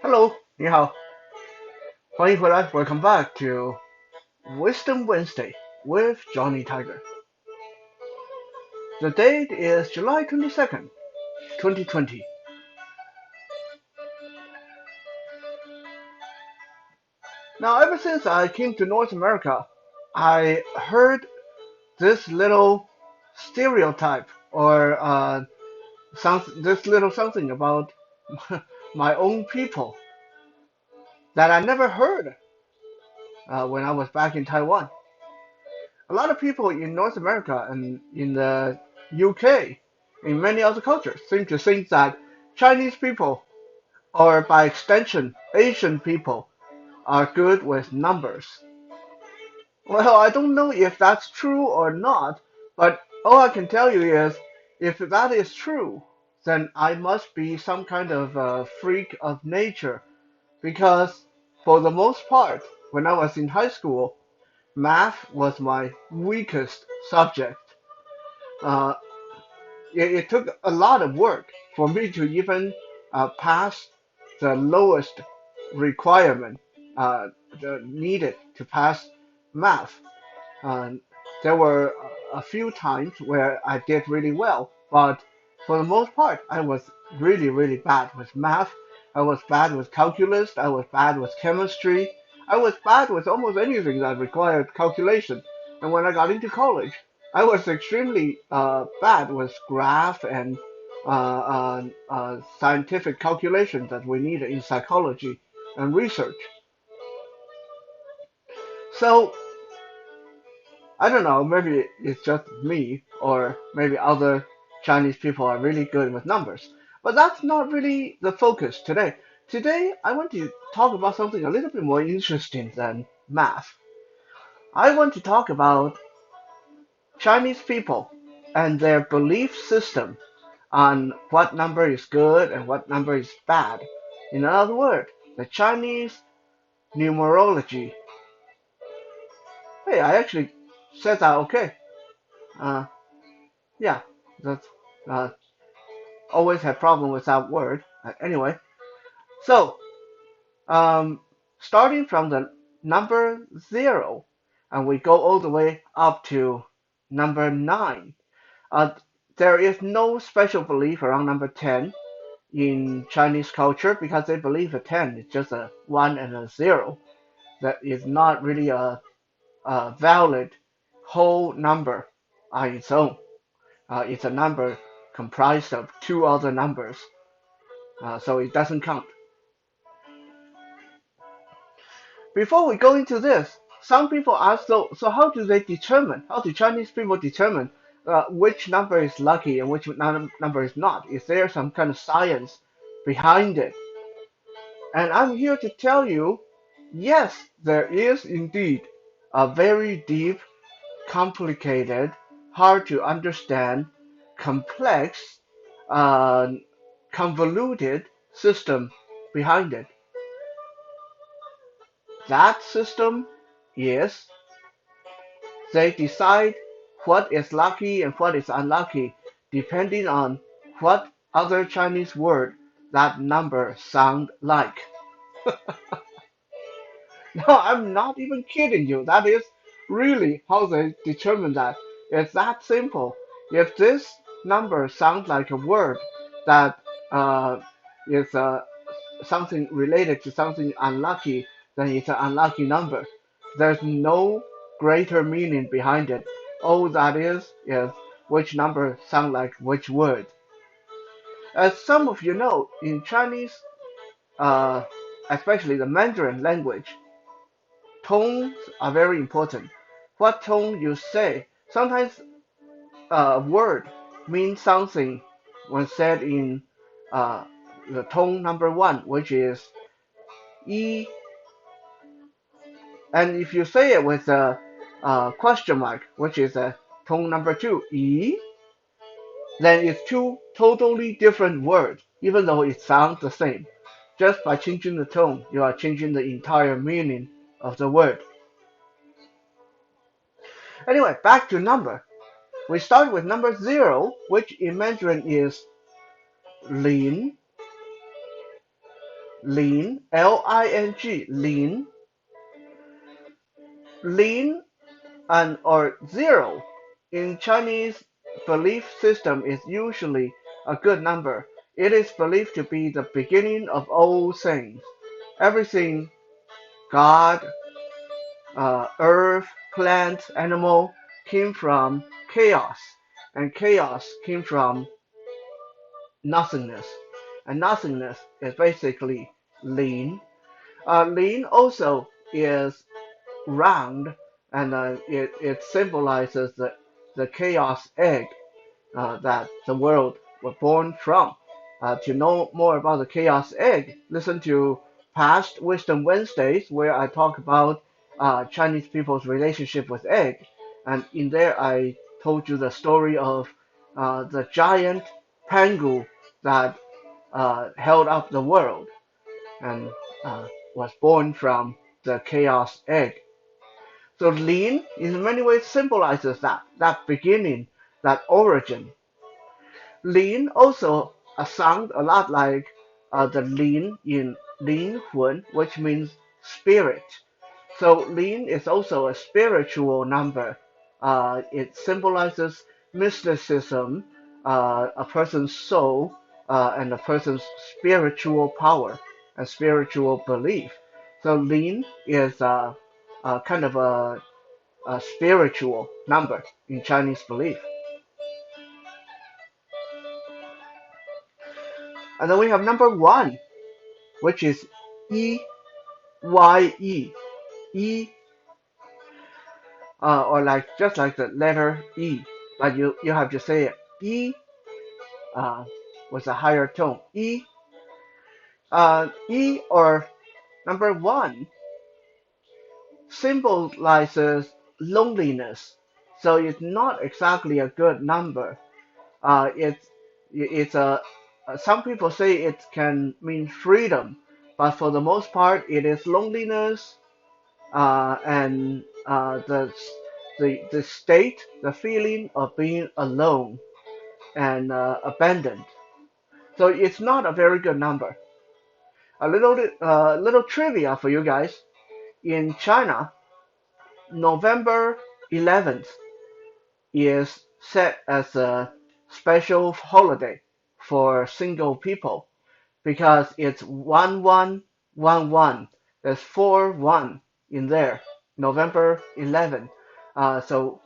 Hello，你好，欢迎回来，Welcome back to Wisdom Wednesday with Johnny Tiger. The date is July 22nd, 2020. Now, ever since I came to North America, I heard this little stereotype or this little something about my own people that I never heard when I was back in Taiwan. A lot of people in North America and in the UK, in many other cultures, seem to think that Chinese people, or by extension, Asian people, are good with numbers. Well, I don't know if that's true or not, but all I can tell you is if that is true, then I must be some kind of a freak of nature because, for the most part, when I was in high school, math was my weakest subject. Uh, it took a lot of work for me to even pass the lowest requirement needed to pass math. Uh, there were a few times where I did really well, but for the most part, I was really, really bad with math. I was bad with calculus. I was bad with chemistry. I was bad with almost anything that required calculation. And when I got into college, I was extremely bad with graph and scientific calculations that we need in psychology and research. So I don't know, maybe it's just me, or maybe other Chinese people are really good with numbers. But that's not really the focus today. Today, I want to talk about something a little bit more interesting than math. I want to talk about Chinese people and their belief system on what number is good and what number is bad. In other words, the Chinese numerology. Hey, I actually said that okay. Uh, yeah, that's uh, always had problem with that word. Anyway, so um, starting from the number zero, and we go all the way up to number nine. Uh, there is no special belief around number 10 in Chinese culture because they believe a 10 is just a 1 and a 0. That is not really a valid whole number on its own. It's a number comprised of two other numbers, so it doesn't count. Before we go into this, some people ask, so how do they determine, how do Chinese people determine which number is lucky and which number is not? Is there some kind of science behind it? And I'm here to tell you, yes, there is indeed a very deep, complicated, hard to understand, complex, uh, convoluted system behind it. That system is they decide what is lucky and what is unlucky depending on what other Chinese word that number sound like. No, I'm not even kidding you. That is really how they determine that. It's that simple. If this number sounds like a word that is something related to something unlucky, then it's an unlucky number. There's no greater meaning behind it. All that is which number sound like which word. As some of you know, in Chinese, uh, especially the Mandarin language, tones are very important. What tone you say. Sometimes a word means something when said in uh, the tone number one, which is E, and if you say it with a question mark, which is a tone number two, E, then it's two totally different words, even though it sounds the same. Just by changing the tone, you are changing the entire meaning of the word. Anyway, back to number. We start with number zero, which in Mandarin is Lin, Lin, Ling, Lin, Lin, and or zero in Chinese belief system is usually a good number. It is believed to be the beginning of all things. Everything, God, earth, plants, animal, came from chaos, and chaos came from nothingness, and nothingness is basically lean. Lean also is round, and it symbolizes the chaos egg that the world was born from. To know more about the chaos egg, listen to past Wisdom Wednesdays where I talk about Chinese people's relationship with egg. And in there, I told you the story of the giant pengu that held up the world and was born from the chaos egg. So Lin in many ways symbolizes that beginning, that origin. Lin also sound a lot like the Lin in Lin Hun, which means spirit. So Lin is also a spiritual number. It symbolizes mysticism, a person's soul, and a person's spiritual power and spiritual belief. So Lin is kind of a spiritual number in Chinese belief. And then we have number one, which is E Y E. E, or like just like the letter E, but you have to say it E uh, with a higher tone. E, E or number one symbolizes loneliness, so it's not exactly a good number. It's a some people say it can mean freedom, but for the most part, it is loneliness and the state, the feeling of being alone and abandoned. So it's not a very good number. A little trivia for you guys. In China, November 11th is set as a special holiday for single people because it's 1111. There's 4 1 in there. November 11th. So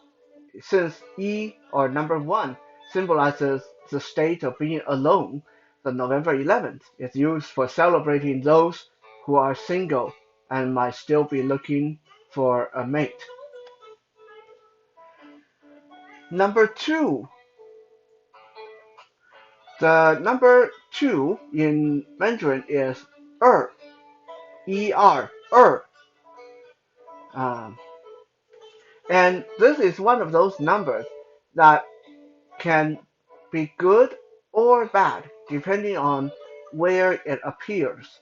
since E or number one symbolizes the state of being alone, the November 11th is used for celebrating those who are single and might still be looking for a mate. Number two, the number two in Mandarin is er, er. Um, and this is one of those numbers that can be good or bad depending on where it appears.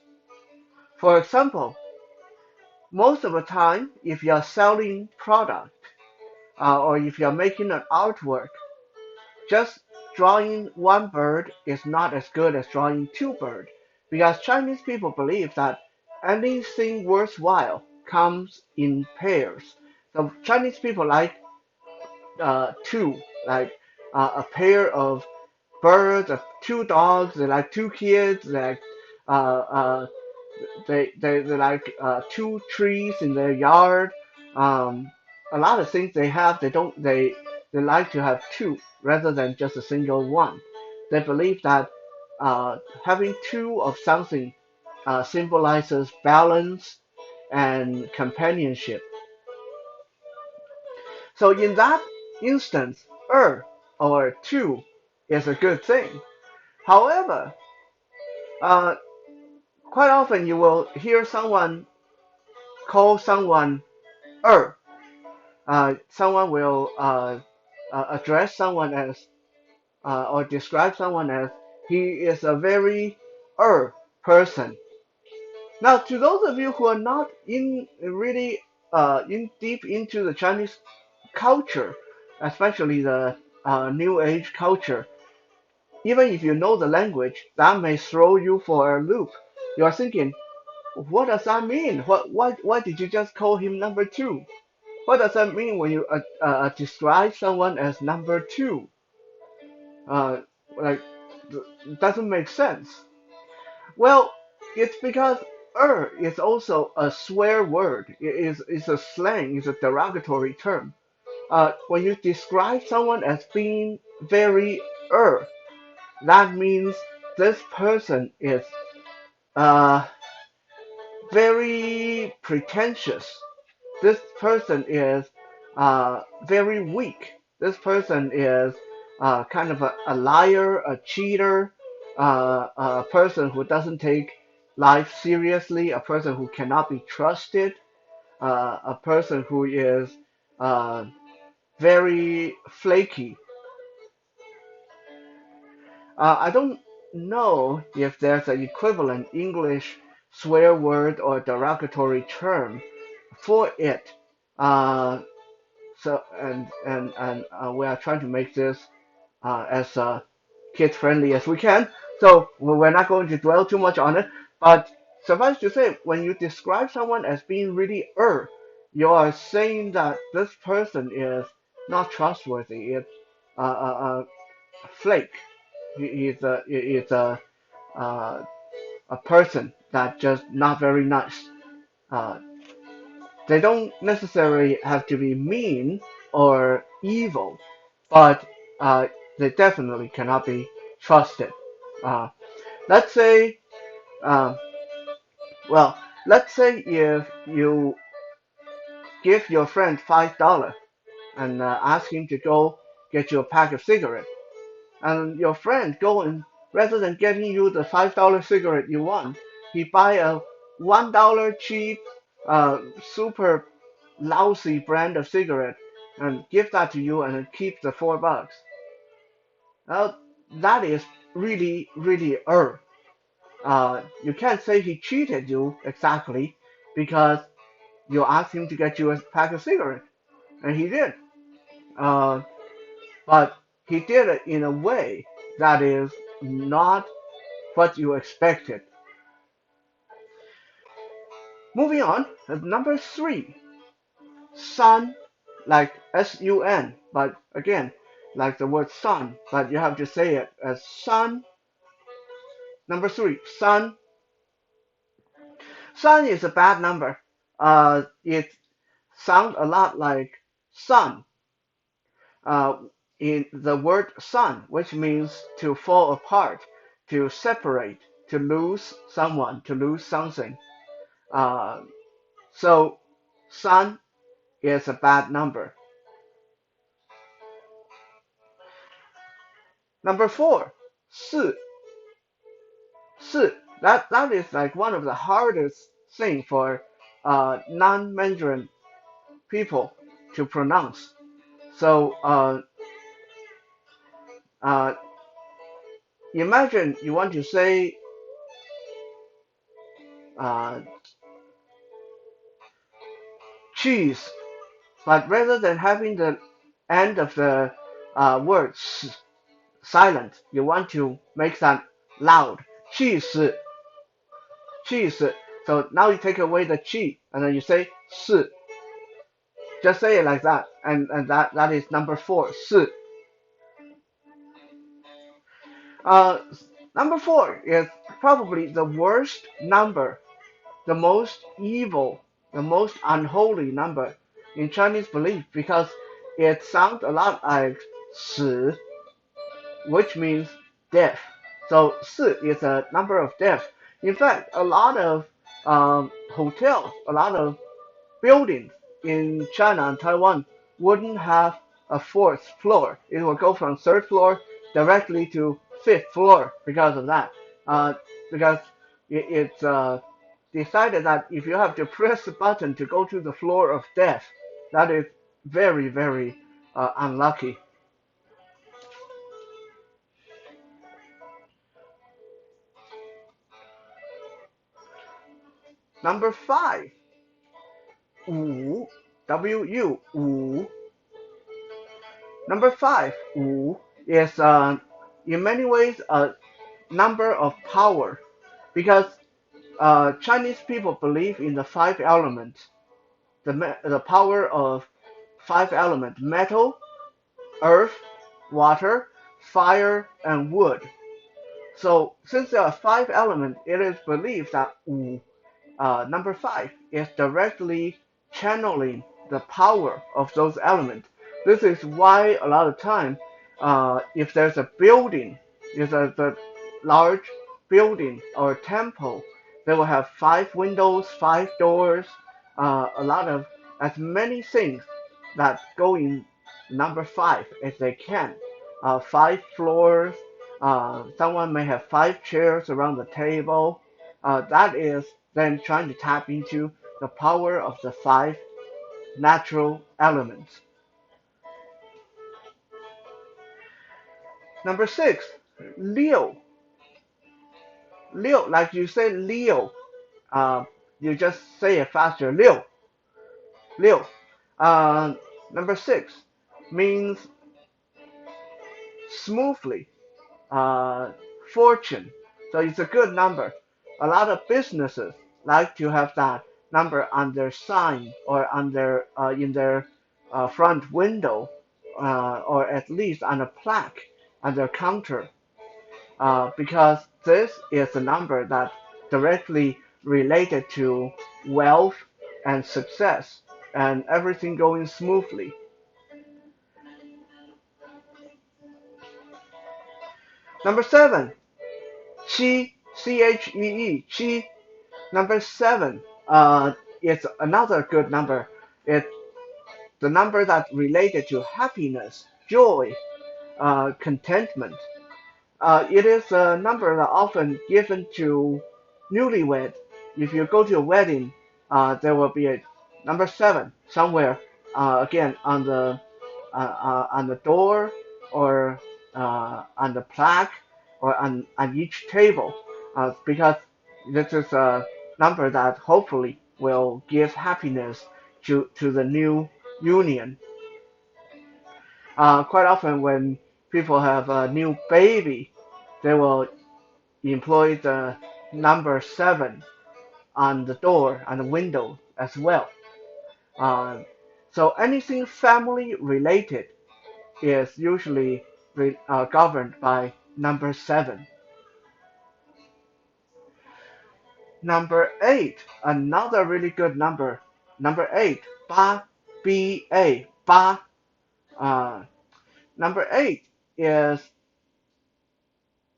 For example, most of the time, if you're selling product or if you're making an artwork, just drawing one bird is not as good as drawing two birds because Chinese people believe that anything worthwhile comes in pairs. So Chinese people like two, like a pair of birds, two dogs, they like two kids, they like uh, uh, they like two trees in their yard. Um, a lot of things they have, they like to have two rather than just a single one. They believe that having two of something symbolizes balance and companionship. So in that instance, or two is a good thing. However, uh, quite often you will hear someone call someone er. Someone will address someone as or describe someone as he is a very person. Now, to those of you who are not in really in deep into the Chinese culture, especially the New Age culture, even if you know the language, that may throw you for a loop. You are thinking, what does that mean? Why did you just call him number two? What does that mean when you describe someone as number two? Uh, like, doesn't make sense. Well, it's because is also a swear word. It's a slang, it's a derogatory term. When you describe someone as being very that means this person is uh, very pretentious. This person is very weak. This person is kind of a liar, a cheater, a person who doesn't take life seriously, a person who cannot be trusted, a person who is uh, very flaky. I don't know if there's an equivalent English swear word or derogatory term for it. Uh, so we are trying to make this as kid friendly as we can. So we're not going to dwell too much on it. But suffice to say, when you describe someone as being really you are saying that this person is not trustworthy. It's a flake. He is a person that just not very nice. Uh, they don't necessarily have to be mean or evil, but they definitely cannot be trusted. Uh, let's say, uh, well, let's say if you give your friend $5 and ask him to go get you a pack of cigarettes, and your friend go and rather than getting you the $5 cigarette you want, he buy a $1 cheap, super lousy brand of cigarette and give that to you and then keep the $4. Now that is really really you can't say he cheated you exactly because you asked him to get you a pack of cigarettes and he did. Uh, but he did it in a way that is not what you expected. Moving on, number three, sun, like sun, but again, like the word sun, but you have to say it as sun. Number three, sun. Sun is a bad number. It sounds a lot like sun. Uh, in the word sun, which means to fall apart, to separate, to lose someone, to lose something. Uh, so sun is a bad number. Number four, 四, 四. That is like one of the hardest thing for non-Mandarin people to pronounce. So uh, imagine you want to say uh, cheese, but rather than having the end of the word silent, you want to make that loud. Cheese, cheese. So now you take away the chi and then you say 是. Just say it like that, and that is number four, 是. Uh, Number four is probably the worst number, the most evil, the most unholy number in Chinese belief because it sounds a lot like 死, which means death. So 四 is a number of death. In fact, a lot of hotels, a lot of buildings in China and Taiwan wouldn't have a fourth floor. It will go from third floor directly to fifth floor because of that. Because it's decided that if you have to press the button to go to the floor of death, that is very, very unlucky. Number five, 五, W-U, 五. Number five, 五, is in many ways a number of power because Chinese people believe in the five elements, the power of five elements: metal, earth, water, fire, and wood. So since there are five elements, it is believed that number five is directly channeling the power of those elements. This is why a lot of time, if there's a building, if there's a large building or temple, they will have five windows, five doors, a lot of as many things that go in number five as they can. Five floors. Someone may have five chairs around the table. That is then trying to tap into the power of the five natural elements. Number six, Leo. Leo, like you say Leo, uh, you just say it faster. Leo, Leo. Uh, Number six means smoothly, uh, fortune. So it's a good number. A lot of businesses like to have that number on their sign or on their in their front window, or at least on a plaque on their counter, because this is a number that directly related to wealth and success and everything going smoothly. Number seven, Qi, Chee, Qi. Number seven, is another good number. It's the number that related to happiness, joy, contentment. It is a number that often given to newlywed. If you go to a wedding, there will be a number seven somewhere. Again on the door or on the plaque or on each table, because this is a number that hopefully will give happiness to the new union. Quite often when people have a new baby, they will employ the number seven on the door and the window as well. Uh, so anything family related is usually governed by number seven. Number eight, another really good number. Number eight, ba, ba, ba. Uh, Number eight is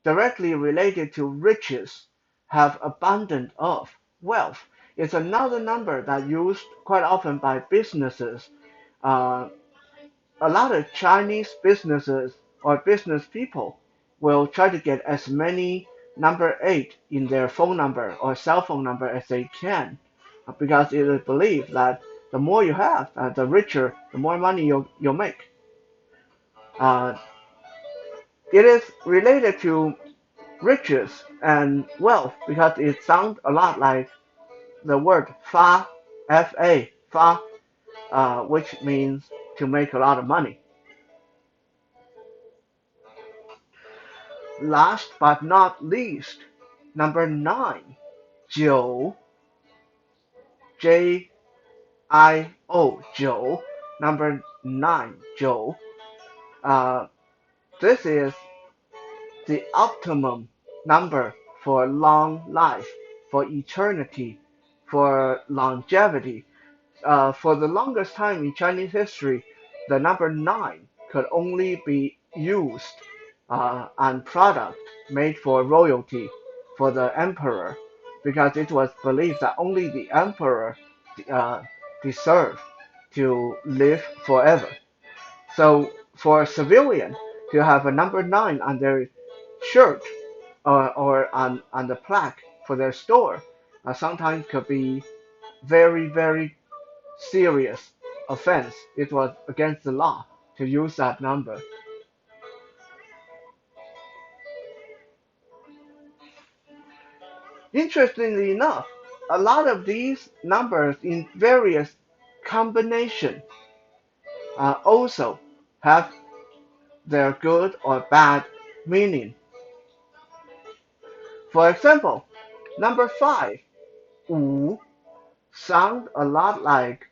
directly related to riches, have abundant of wealth. It's another number that used quite often by businesses. Uh, a lot of Chinese businesses or business people will try to get as many number eight in their phone number or cell phone number as they can, because it is believed that the more you have, the richer, the more money you'll make. Uh, it is related to riches and wealth because it sounds a lot like the word fa, fa, fa, which means to make a lot of money. Last but not least, number nine, Jiu, Jio, Jiu, number nine, Jiu. Uh, this is the optimum number for long life, for eternity, for longevity. For the longest time in Chinese history, the number nine could only be used on product made for royalty, for the emperor, because it was believed that only the emperor uh, deserved to live forever. So for a civilian to have a number nine on their shirt or on the plaque for their store, sometimes could be very, very serious offense. It was against the law to use that number. Interestingly enough, a lot of these numbers in various combination also have their good or bad meaning. For example, number 5, 五 sound a lot like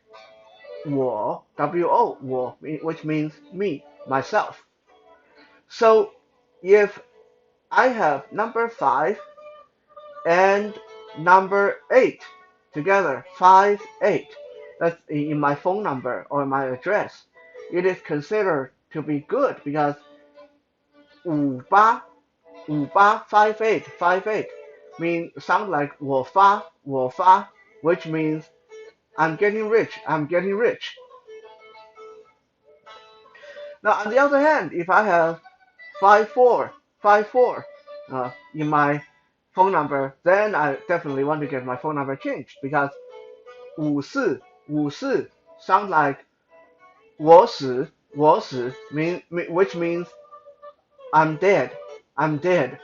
我 wo 我 which means me, myself. So if I have number 5 and number 8 together, 5, 8, that's in my phone number or my address, it is considered to be good because 58 mean sound like 我发 which means I'm getting rich, I'm getting rich. Now on the other hand, if I have 54 in my phone number, then I definitely want to get my phone number changed because 五四 sound like 我死 which means I'm dead, I'm dead.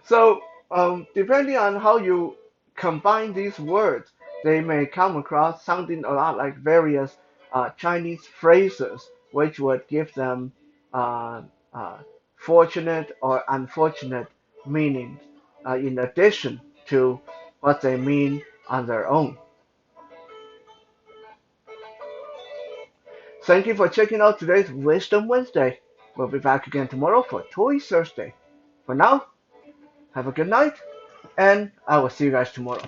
So depending on how you combine these words, they may come across sounding a lot like various Chinese phrases, which would give them uh, uh, fortunate or unfortunate meanings in addition to what they mean on their own. Thank you for checking out today's Wisdom Wednesday. We'll be back again tomorrow for Toy Thursday. For now, have a good night, and I will see you guys tomorrow.